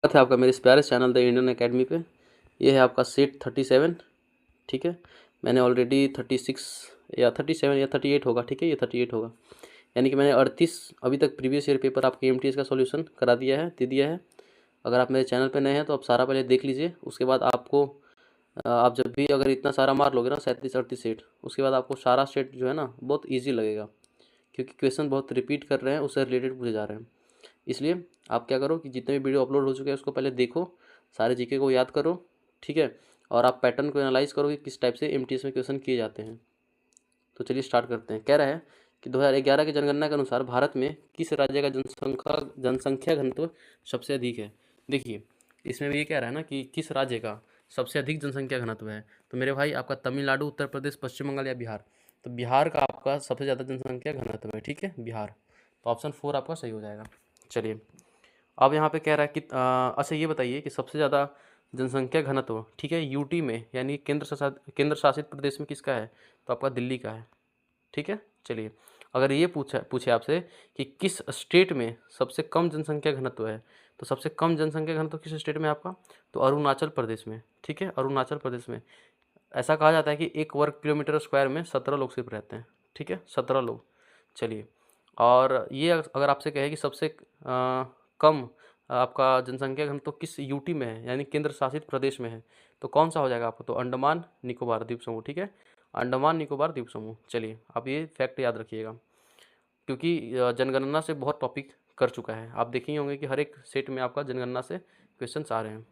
है आपका मेरे इस प्यारे चैनल द इंडियन एकेडमी पे। ये है आपका सेट 37। ठीक है, मैंने ऑलरेडी 36 या 37 या 38 होगा। ठीक है, ये 38 होगा, यानी कि मैंने 38 अभी तक प्रीवियस ईयर पेपर आपके एमटीएस का सॉल्यूशन करा दिया है, दे दिया है। अगर आप मेरे चैनल पे नए हैं तो आप सारा पहले देख लीजिए। उसके बाद आपको आप जब भी अगर इतना सारा मार लोगे ना 37-38 सेट, उसके बाद आपको सारा सेट जो है ना बहुत ईजी लगेगा, क्योंकि क्वेश्चन बहुत रिपीट कर रहे हैं, उससे रिलेटेड पूछे जा रहे हैं। इसलिए आप क्या करो कि जितने भी वीडियो अपलोड हो चुके हैं उसको पहले देखो, सारे जीके को याद करो। ठीक है, और आप पैटर्न को एनालाइज करो कि किस टाइप से एमटीएस में क्वेश्चन किए जाते हैं। तो चलिए स्टार्ट करते हैं। कह रहा है कि 2011 की जनगणना के अनुसार भारत में किस राज्य का जनसंख्या घनत्व सबसे अधिक है। देखिए, इसमें भी ये कह रहा है ना कि किस राज्य का सबसे अधिक जनसंख्या घनत्व है। तो मेरे भाई आपका तमिलनाडु, उत्तर प्रदेश, पश्चिम बंगाल या बिहार। तो बिहार का आपका सबसे ज़्यादा जनसंख्या घनत्व है। ठीक है, बिहार। तो ऑप्शन 4 आपका सही हो जाएगा। चलिए, अब यहाँ पे कह रहा है कि अच्छा ये बताइए कि सबसे ज़्यादा जनसंख्या घनत्व, ठीक है, यूटी में यानी केंद्र शासित प्रदेश में किसका है। तो आपका दिल्ली का है। ठीक है, चलिए, अगर ये पूछे पूछे आपसे कि किस स्टेट में सबसे कम जनसंख्या घनत्व है, तो सबसे कम जनसंख्या घनत्व किस स्टेट में आपका। तो अरुणाचल प्रदेश में। ठीक है, अरुणाचल प्रदेश में। ऐसा कहा जाता है कि 1 वर्ग किलोमीटर स्क्वायर में 17 लोग सिर्फ रहते हैं। ठीक है, 17 लोग। चलिए, और ये अगर आपसे कहे कि सबसे कम आपका जनसंख्या घनत्व किस यूटी में है, यानी केंद्र शासित प्रदेश में है, तो कौन सा हो जाएगा आपको। तो अंडमान निकोबार द्वीप समूह। ठीक है, अंडमान निकोबार द्वीप समूह। चलिए, आप ये फैक्ट याद रखिएगा, क्योंकि जनगणना से बहुत टॉपिक कर चुका है। आप देखेंगे होंगे कि हर एक सेट में आपका जनगणना से क्वेश्चन आ रहे हैं।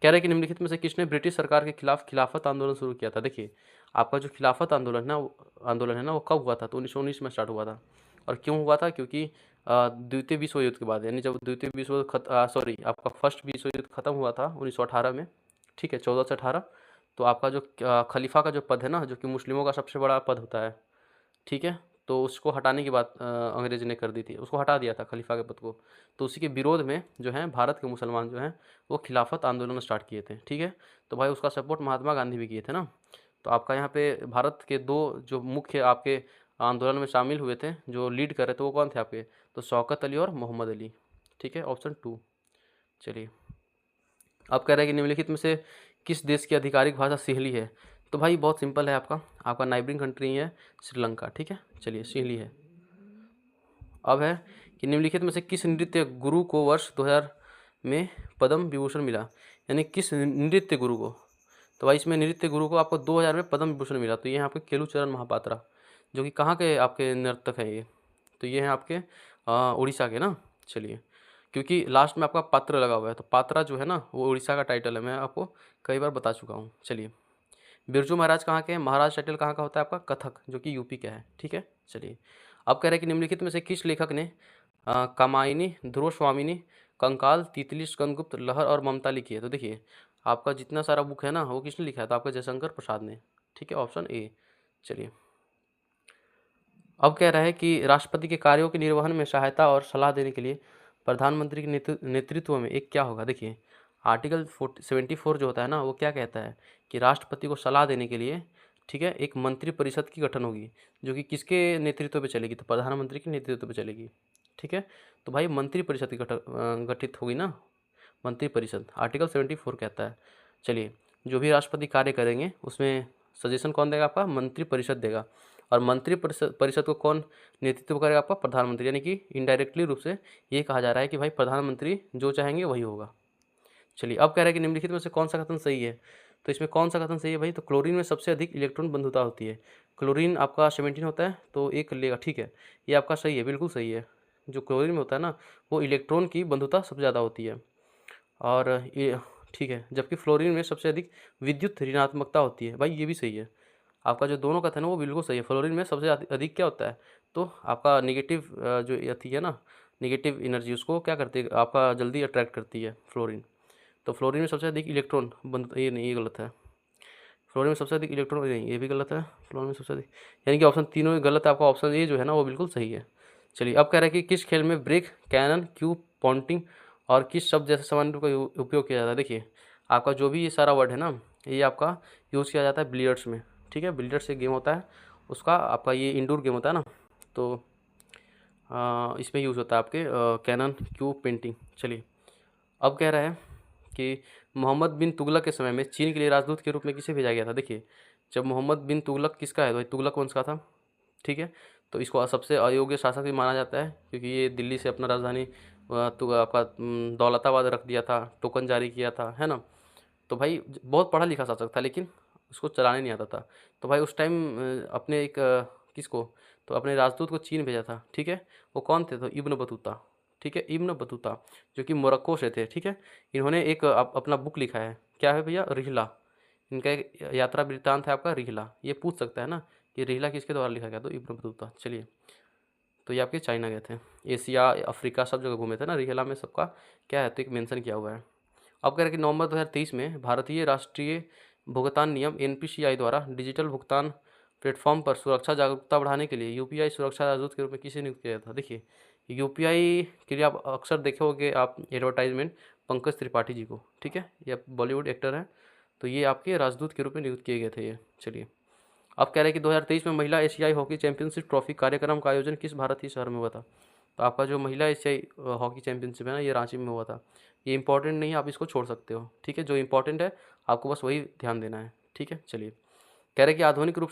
कह रहे हैं कि निम्नलिखित में से किसने ब्रिटिश सरकार के खिलाफ खिलाफत आंदोलन शुरू किया था। देखिए, आपका जो खिलाफत आंदोलन है ना वो कब हुआ था। तो 1919 में स्टार्ट हुआ था। और क्यों हुआ था, क्योंकि द्वितीय विश्व युद्ध के बाद, यानी जब द्वितीय विश्व सॉरी आपका फर्स्ट विश्व युद्ध खत्म हुआ था 1918 में। ठीक है, 14 से 18। तो आपका जो खलीफा का जो पद है ना, जो कि मुस्लिमों का सबसे बड़ा पद होता है। ठीक है, तो उसको हटाने की बात अंग्रेज ने कर दी थी, उसको हटा दिया था खलीफा के पद को। तो उसी के विरोध में जो है भारत के मुसलमान जो हैं वो खिलाफत आंदोलन स्टार्ट किए थे। ठीक है, तो भाई उसका सपोर्ट महात्मा गांधी भी किए थे ना। तो आपका यहाँ पे भारत के दो जो मुख्य आपके आंदोलन में शामिल हुए थे, जो लीड कर रहे थे, वो कौन थे आपके। तो शौकत अली और मोहम्मद अली। ठीक है, ऑप्शन 2। चलिए, अब कह रहे हैं कि निम्नलिखित में से किस देश की आधिकारिक भाषा सिंहली है। तो भाई बहुत सिंपल है, आपका आपका नाइबरिंग कंट्री है श्रीलंका। ठीक है, चलिए, सिंहली है। अब है कि निम्नलिखित में से किस नृत्य गुरु को वर्ष 2000 में पद्म विभूषण मिला, यानी किस नृत्य गुरु को। तो भाई इसमें नृत्य गुरु को आपको 2000 में पद्म विभूषण मिला। तो ये हैं आपके केलुचरण महापात्रा, जो कि कहाँ के आपके नर्तक हैं ये। तो ये हैं आपके उड़ीसा के ना। चलिए, क्योंकि लास्ट में आपका पात्र लगा हुआ है, तो पात्रा जो है ना वो उड़ीसा का टाइटल है, मैं आपको कई बार बता चुका हूँ। चलिए, बिरजू महाराज कहाँ के हैं। महाराज टाइटल कहाँ का होता है आपका, कथक, जो कि यूपी का है। ठीक है, चलिए, अब कह रहे हैं कि निम्नलिखित में से किस लेखक ने कामायनी, ध्रुव स्वामिनी, कंकाल, तितली, स्कंदगुप्त, लहर और ममता लिखी है। तो देखिए, आपका जितना सारा बुक है ना वो किसने लिखा है, तो आपका जयशंकर प्रसाद ने। ठीक है, ऑप्शन ए। चलिए, अब कह रहा है कि राष्ट्रपति के कार्यों के निर्वहन में सहायता और सलाह देने के लिए प्रधानमंत्री के नेतृत्व में एक क्या होगा। देखिए, आर्टिकल 74 जो होता है ना वो क्या कहता है कि राष्ट्रपति को सलाह देने के लिए, ठीक है, एक मंत्री परिषद की गठन होगी, जो कि किसके नेतृत्व पे चलेगी। तो प्रधानमंत्री के नेतृत्व पे चलेगी। ठीक है, तो भाई मंत्री परिषद की गठित होगी ना, मंत्री परिषद, आर्टिकल 74 कहता है। चलिए, जो भी राष्ट्रपति कार्य करेंगे उसमें सजेशन कौन देगा, आपका मंत्री परिषद देगा। और मंत्री परिषद को कौन नेतृत्व करेगा, आपका प्रधानमंत्री। यानी कि इनडायरेक्टली रूप से ये कहा जा रहा है कि भाई प्रधानमंत्री जो चाहेंगे वही होगा। चलिए, अब कह रहा है कि निम्नलिखित में से कौन सा कथन सही है। तो इसमें कौन सा कथन सही है भाई। तो क्लोरीन में सबसे अधिक इलेक्ट्रॉन बंधुता होती है। क्लोरीन आपका 17 होता है, तो एक लेगा। ठीक है, ये आपका सही है, बिल्कुल सही है। जो क्लोरीन में होता है ना वो इलेक्ट्रॉन की बंधुता सबसे ज़्यादा होती है। और ये ठीक है, जबकि फ्लोरीन में सबसे अधिक विद्युत ऋणात्मकता होती है। भाई ये भी सही है, आपका जो दोनों कथन है वो बिल्कुल सही है। फ्लोरीन में सबसे अधिक क्या होता है, तो आपका निगेटिव जो अथी है ना, निगेटिव एनर्जी, उसको क्या करती है, आपका जल्दी अट्रैक्ट करती है फ्लोरीन। तो फ्लोरीन में सबसे अधिक इलेक्ट्रॉन बंद, ये नहीं, ये गलत है। फ्लोरीन में सबसे अधिक इलेक्ट्रॉन नहीं, ये भी गलत है। फ्लोरीन में सबसे अधिक, यानी कि ऑप्शन तीनों ही गलत है। आपका ऑप्शन ए जो है ना वो बिल्कुल सही है। चलिए, अब कह रहा है कि किस खेल में ब्रेक, कैनन, क्यूब, पॉन्टिंग और किस शब्द जैसे सामान्य रूप का उपयोग किया जाता है। देखिए, आपका जो भी ये सारा वर्ड है ना ये आपका यूज़ किया जाता है बिलियर्ड्स में। ठीक है, बिलियर्ड्स एक गेम होता है, उसका आपका ये इंडोर गेम होता है ना, तो इसमें यूज़ होता है आपके कैनन, क्यूब, पेंटिंग। चलिए, अब कह रहा है कि मोहम्मद बिन तुगलक के समय में चीन के लिए राजदूत के रूप में किसे भेजा गया था। देखिए, जब मोहम्मद बिन तुगलक किसका है, तो तुगलक वंश का था, ठीक है। तो इसको सबसे अयोग्य शासक भी माना जाता है, क्योंकि ये दिल्ली से अपना राजधानी तो आपका दौलताबाद रख दिया था, टोकन जारी किया था, है ना। तो भाई बहुत पढ़ा लिखा शासक था, लेकिन उसको चलाने नहीं आता था। तो भाई उस टाइम अपने एक किसको, तो अपने राजदूत को चीन भेजा था, ठीक है। वो कौन थे, तो इब्न बतूता, ठीक है, इब्न बतूता, जो कि मोरक्को से थे, ठीक है। इन्होंने एक अपना बुक लिखा है, क्या है भैया, रिहला। इनका एक यात्रा वृत्तांत है आपका रिहला। ये पूछ सकता है ना कि रिहला किसके द्वारा लिखा गया, तो इब्न बतूता। चलिए, तो ये आपके चाइना गए थे, एशिया अफ्रीका सब जगह घूमे थे ना, रिहला में सबका क्या है, तो एक मेंशन किया हुआ है। अब कह रहे हैं कि नवंबर 2023 में भारतीय राष्ट्रीय भुगतान नियम एनपीसीआई द्वारा डिजिटल भुगतान प्लेटफॉर्म पर सुरक्षा जागरूकता बढ़ाने के लिए यूपीआई सुरक्षा राजदूत के रूप में किसे नियुक्त किया था। देखिए, यूपीआई के लिए आप अक्सर देखे होंगे आप एडवर्टाइजमेंट पंकज त्रिपाठी जी को, ठीक है, ये बॉलीवुड एक्टर हैं, तो ये आपके राजदूत के रूप में नियुक्त किए गए थे ये। चलिए, अब कह रहे हैं कि 2023 में महिला एशियाई हॉकी चैंपियनशिप ट्रॉफी कार्यक्रम का आयोजन किस भारतीय शहर में हुआ था। तो आपका जो महिला एशियाई हॉकी चैंपियनशिप है ना, ये रांची में हुआ था। ये इंपॉर्टेंट नहीं है, आप इसको छोड़ सकते हो, ठीक है। जो इंपॉर्टेंट है आपको बस वही ध्यान देना है, ठीक है। चलिए, कह रहे हैं कि आधुनिक रूप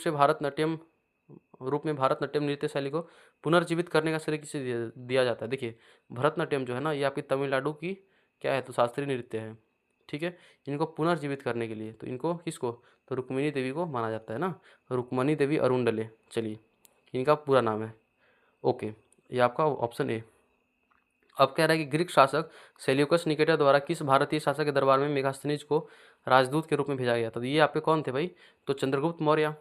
में भारतनाट्यम नृत्य शैली को पुनर्जीवित करने का श्रेय किसे दिया जाता है। देखिए, भरतनाट्यम जो है ना, ये आपकी तमिलनाडु की क्या है, तो शास्त्रीय नृत्य है, ठीक है। इनको पुनर्जीवित करने के लिए तो इनको किसको, तो रुक्मिणी देवी को माना जाता है ना, रुक्मणी देवी अरुंडले। चलिए, इनका पूरा नाम है, ओके, ये आपका ऑप्शन ए। अब कह रहा है कि ग्रीक शासक सेल्यूकस निकेटर द्वारा किस भारतीय शासक के दरबार में मेगास्थनीज को राजदूत के रूप में भेजा गया था। तो ये आपके कौन थे भाई, तो चंद्रगुप्त मौर्य,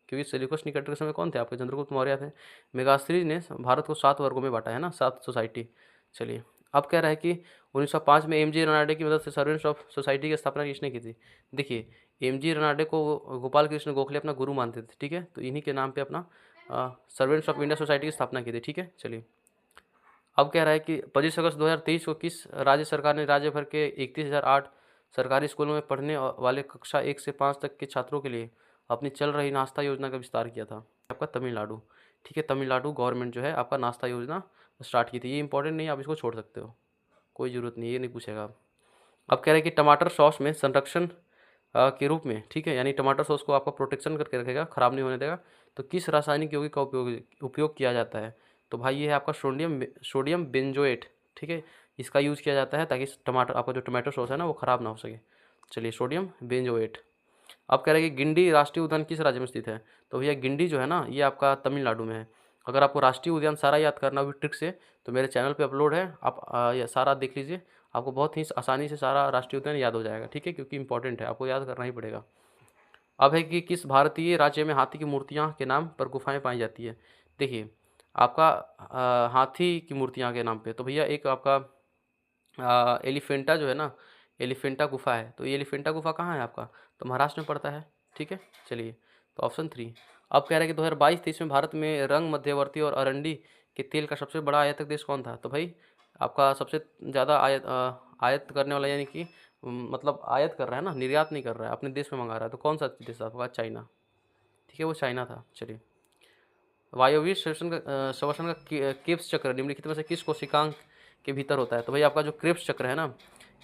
क्योंकि सेल्यूकस निकेटर के समय कौन थे आपके, चंद्रगुप्त मौर्य थे। मेगास्थनीज ने भारत को 7 वर्गों में बांटा है ना, 7 सोसाइटी। चलिए, अब कह रहा है कि 1905 में एम जी रनाडे की मदद से सर्वेंट्स ऑफ सोसाइटी की स्थापना किसने की थी। देखिए, एम जी रनाडे को गोपाल कृष्ण गोखले अपना गुरु मानते थे, ठीक है, तो इन्हीं के नाम पे अपना सर्वेंट्स ऑफ इंडिया सोसाइटी की स्थापना की थी, ठीक है। चलिए, अब कह रहा है कि 25 अगस्त 2023 को किस राज्य सरकार ने राज्य भर के 31,008 सरकारी स्कूलों में पढ़ने वाले कक्षा 1 से 5 तक के छात्रों के लिए अपनी चल रही नाश्ता योजना का विस्तार किया था। आपका तमिलनाडु, ठीक है, तमिलनाडु गवर्नमेंट जो है आपका नाश्ता योजना स्टार्ट की थी। ये इंपॉर्टेंट नहीं है, आप इसको छोड़ सकते हो, कोई ज़रूरत नहीं, ये नहीं पूछेगा। अब कह रहे हैं कि टमाटर सॉस में संरक्षण के रूप में, ठीक है, यानी टमाटर सॉस को आपका प्रोटेक्शन करके रखेगा, ख़राब नहीं होने देगा, तो किस रासायनिक यौगिक का उपयोग किया जाता है। तो भाई ये है आपका सोडियम बेंजोएट, ठीक है, इसका यूज़ किया जाता है ताकि टमाटर आपका जो टमाटो सॉस है ना वो ख़राब ना हो सके। चलिए, सोडियम बेंजोएट। अब कह रहे हैं कि गिंडी राष्ट्रीय उद्यान किस राज्य में स्थित है। तो भैया गिंडी जो है ना, ये आपका तमिलनाडु में है। अगर आपको राष्ट्रीय उद्यान सारा याद करना हो ट्रिक से, तो मेरे चैनल पे अपलोड है, आप ये सारा देख लीजिए, आपको बहुत ही आसानी से सारा राष्ट्रीय उद्यान याद हो जाएगा, ठीक है, क्योंकि इंपॉर्टेंट है, आपको याद करना ही पड़ेगा। अब है कि किस भारतीय राज्य में हाथी की मूर्तियाँ के नाम पर गुफाएं पाई जाती है। देखिए, आपका हाथी की मूर्तियाँ के नाम पे, तो भैया एक आपका एलिफेंटा जो है ना, एलिफेंटा गुफा है, तो ये एलिफेंटा गुफा कहाँ है आपका, तो महाराष्ट्र में पड़ता है, ठीक है। चलिए, तो ऑप्शन 3। अब कह रहे हैं कि 2022-23 में भारत में रंग मध्यवर्ती और अरंडी के तेल का सबसे बड़ा आयातक देश कौन था। तो भाई आपका सबसे ज़्यादा आयात करने वाला, यानी कि मतलब आयात कर रहा है ना, निर्यात नहीं कर रहा है, अपने देश में मंगा रहा है, तो कौन सा देश था आपका, चाइना, ठीक है, वो चाइना था। चलिए, वायवीय श्वसन का क्रेब्स चक्र निम्नलिखित में से किस कोशिकांग के भीतर होता है। तो भाई आपका जो क्रेब्स चक्र है ना,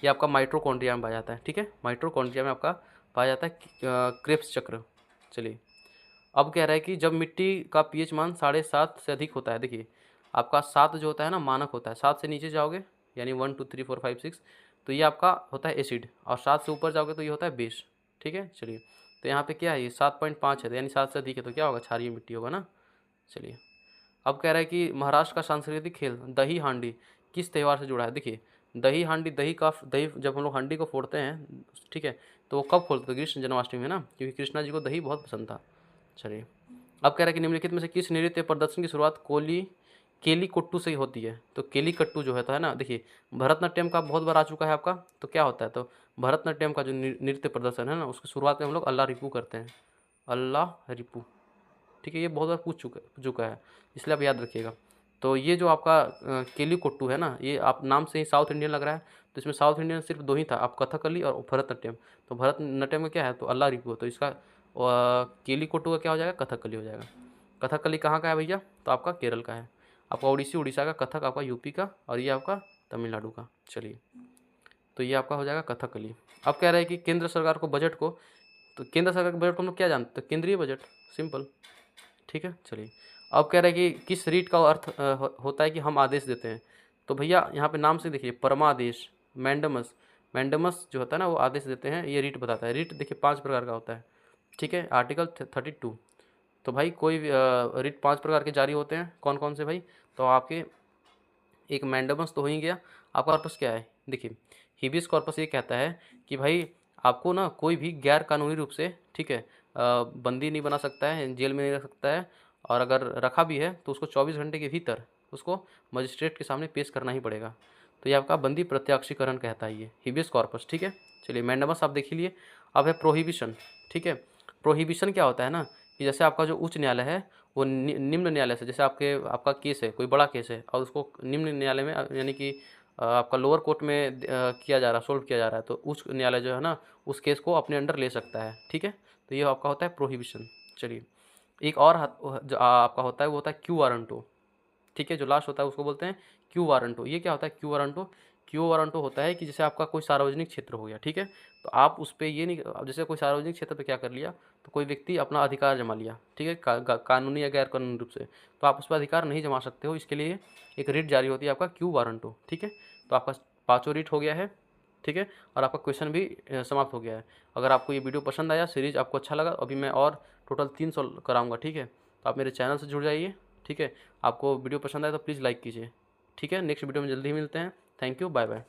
ये आपका माइटोकॉन्ड्रिया में पाया जाता है, ठीक है, माइटोकॉन्ड्रिया में आपका पाया जाता है क्रेब्स चक्र। चलिए, अब कह रहा है कि जब मिट्टी का पीएच मान 7.5 से अधिक होता है। देखिए, आपका 7 जो होता है ना मानक होता है, 7 से नीचे जाओगे यानी 1 2 3 4 5 6, तो ये आपका होता है एसिड, और 7 से ऊपर जाओगे तो ये होता है बेस, ठीक है। चलिए, तो यहाँ पे क्या है, ये 7.5 है, तो यानी 7 से अधिक है, तो क्या होगा, क्षारीय मिट्टी होगा ना। चलिए, अब कह रहा है कि महाराष्ट्र का सांस्कृतिक खेल दही हांडी किस त्यौहार से जुड़ा है। देखिए, दही हांडी, दही जब हम लोग हांडी को फोड़ते हैं, ठीक है, तो वो कब फोड़ते थे, कृष्ण जन्माष्टमी में ना, क्योंकि कृष्णा जी को दही बहुत पसंद था। चलिए, अब कह रहा है कि निम्नलिखित में से किस नृत्य प्रदर्शन की शुरुआत केली कट्टू से ही होती है। तो केली कट्टू जो है तो है ना, देखिए भरतनाट्यम का बहुत बार आ चुका है आपका, तो क्या होता है, तो भरतनाट्यम का जो नृत्य प्रदर्शन है ना, उसकी शुरुआत में हम लोग अल्लाह रिपू करते हैं, अल्लाह रिपू, ठीक है, ये बहुत बार पूछ चुका है, इसलिए आप याद रखिएगा। तो ये जो आपका केली कोट्टू है ना, ये आप नाम से ही साउथ इंडियन लग रहा है, तो इसमें साउथ इंडियन सिर्फ 2 ही था, आप कथकली और भरतनाट्यम। तो भरतनाट्यम में क्या है, तो अल्लाह रिपू, तो इसका केली कोट्टू का क्या हो जाएगा, कथकली हो जाएगा। कथकली कहाँ का है भैया, तो आपका केरल का है। आपका उड़ीसा का, कथक आपका यूपी का, और ये आपका तमिलनाडु का। चलिए, तो ये आपका हो जाएगा कथकली। अब कह रहे हैं कि केंद्र सरकार को बजट को, तो केंद्र सरकार के बजट को हम लोग क्या जानते हैं, केंद्रीय बजट, सिंपल, ठीक है। चलिए अब कह रहे हैं कि किस रीट का अर्थ होता है कि हम आदेश देते हैं। तो भैया यहाँ पे नाम से देखिए, परमादेश, मैंडमस, मैंडमस जो होता है ना वो आदेश देते हैं, ये रीट बताता है। रीट देखिए 5 प्रकार का होता है, ठीक है। आर्टिकल 32। तो भाई कोई भी रीट 5 प्रकार के जारी होते हैं, कौन कौन से भाई, तो आपके एक मैंडमस तो हो ही गया। आपका कॉर्पस क्या है, देखिए हिबियस कॉर्पस ये कहता है कि भाई आपको ना कोई भी गैर कानूनी रूप से, ठीक है, बंदी नहीं बना सकता है, जेल में नहीं रख सकता है, और अगर रखा भी है तो उसको 24 घंटे के भीतर उसको मजिस्ट्रेट के सामने पेश करना ही पड़ेगा। तो ये आपका बंदी प्रत्याक्षीकरण कहता है, ये हिबियस कॉर्पस, ठीक है। चलिए मैंडमस आप देख ही लिए। अब है प्रोहिबिशन, ठीक है। प्रोहिबिशन क्या होता है ना कि जैसे आपका जो उच्च न्यायालय है वो निम्न न्यायालय से, जैसे आपका केस है, कोई बड़ा केस है और उसको निम्न न्यायालय में यानी कि आपका लोअर कोर्ट में किया जा रहा है, सोल्व किया जा रहा है, तो उच्च न्यायालय जो है ना उस केस को अपने अंडर ले सकता है, ठीक है। तो ये आपका होता है प्रोहिबिशन। चलिए एक और जो आपका होता है वो होता है क्यू वारंटो, ठीक है। जो लास्ट होता है उसको बोलते हैं क्यू वारंटो। ये क्या होता है क्यू वारंटो, क्यू वारंटो होता है कि जैसे आपका कोई सार्वजनिक क्षेत्र हो गया, ठीक है, तो आप उस पर ये नहीं, अब जैसे कोई सार्वजनिक क्षेत्र पे क्या कर लिया, तो कोई व्यक्ति अपना अधिकार जमा लिया, ठीक है, कानूनी या गैर कानूनी रूप से, तो आप उस पर अधिकार नहीं जमा सकते हो। इसके लिए एक रिट जारी होती है आपका क्यू वारंटो, ठीक है। तो आपका 5 रिट हो गया है, ठीक है, और आपका क्वेश्चन भी समाप्त हो गया है। अगर आपको ये वीडियो पसंद आया, सीरीज आपको अच्छा लगा, अभी मैं और टोटल 3 सॉल्व कराऊंगा, ठीक है। तो आप मेरे चैनल से जुड़ जाइए, ठीक है। आपको वीडियो पसंद आए तो प्लीज़ लाइक कीजिए, ठीक है। नेक्स्ट वीडियो में जल्दी ही मिलते हैं। Thank you, bye bye.